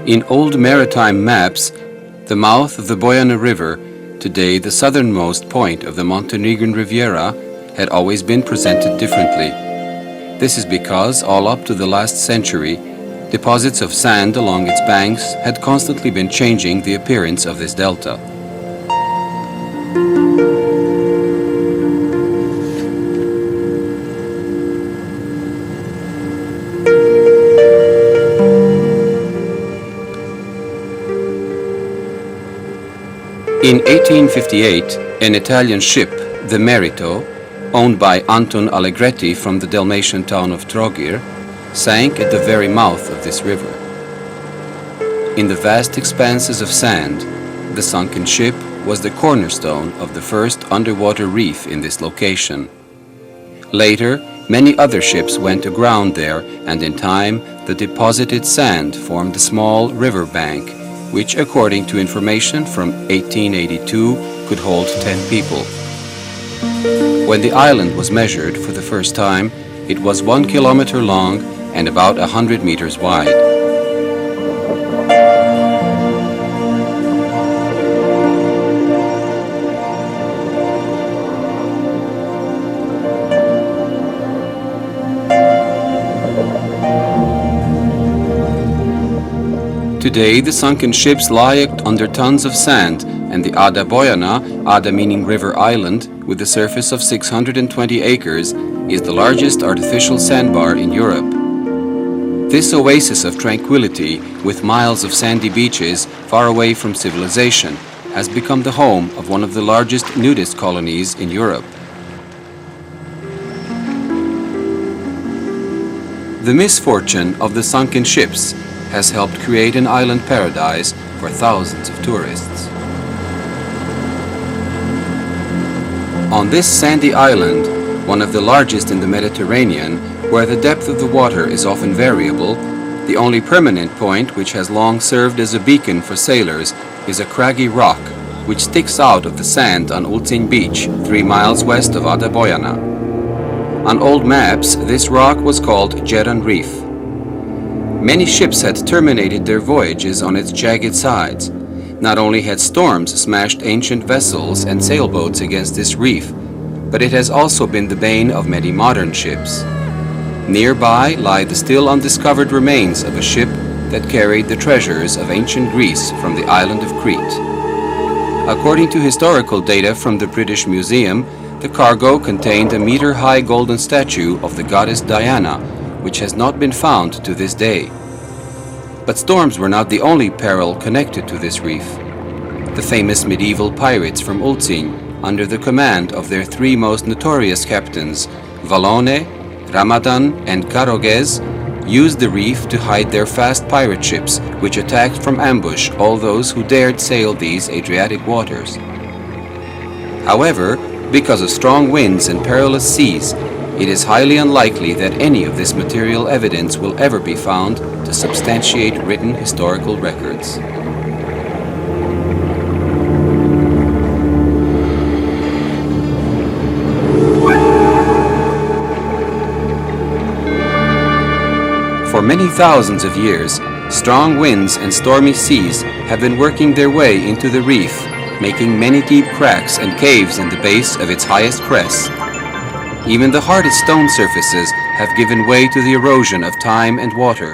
In old maritime maps, the mouth of the Bojana River, today the southernmost point of the Montenegrin Riviera, had always been presented differently. This is because, all up to the last century, deposits of sand along its banks had constantly been changing the appearance of this delta. In 1858, an Italian ship, the Merito, owned by Anton Allegretti from the Dalmatian town of Trogir, sank at the very mouth of this river. In the vast expanses of sand, the sunken ship was the cornerstone of the first underwater reef in this location. Later, many other ships went aground there, and in time, the deposited sand formed a small river bank, which, according to information from 1882, could hold 10 people. When the island was measured for the first time, it was 1 kilometer long and about 100 meters wide. Today, the sunken ships lie under tons of sand, and the Ada Bojana, Ada meaning river island, with a surface of 620 acres, is the largest artificial sandbar in Europe. This oasis of tranquility, with miles of sandy beaches far away from civilization, has become the home of one of the largest nudist colonies in Europe. The misfortune of the sunken ships has helped create an island paradise for thousands of tourists. On this sandy island, one of the largest in the Mediterranean, where the depth of the water is often variable, the only permanent point which has long served as a beacon for sailors is a craggy rock which sticks out of the sand on Ulcinj Beach, 3 miles west of Ada Bojana. On old maps, this rock was called Djeran Reef. Many ships had terminated their voyages on its jagged sides. Not only had storms smashed ancient vessels and sailboats against this reef, but it has also been the bane of many modern ships. Nearby lie the still undiscovered remains of a ship that carried the treasures of ancient Greece from the island of Crete. According to historical data from the British Museum, the cargo contained a meter-high golden statue of the goddess Diana, which has not been found to this day. But storms were not the only peril connected to this reef. The famous medieval pirates from Ulcinj, under the command of their 3 most notorious captains, Valone, Ramadan, and Karogez, used the reef to hide their fast pirate ships, which attacked from ambush all those who dared sail these Adriatic waters. However, because of strong winds and perilous seas, it is highly unlikely that any of this material evidence will ever be found to substantiate written historical records. For many thousands of years, strong winds and stormy seas have been working their way into the reef, making many deep cracks and caves in the base of its highest crests. Even the hardest stone surfaces have given way to the erosion of time and water.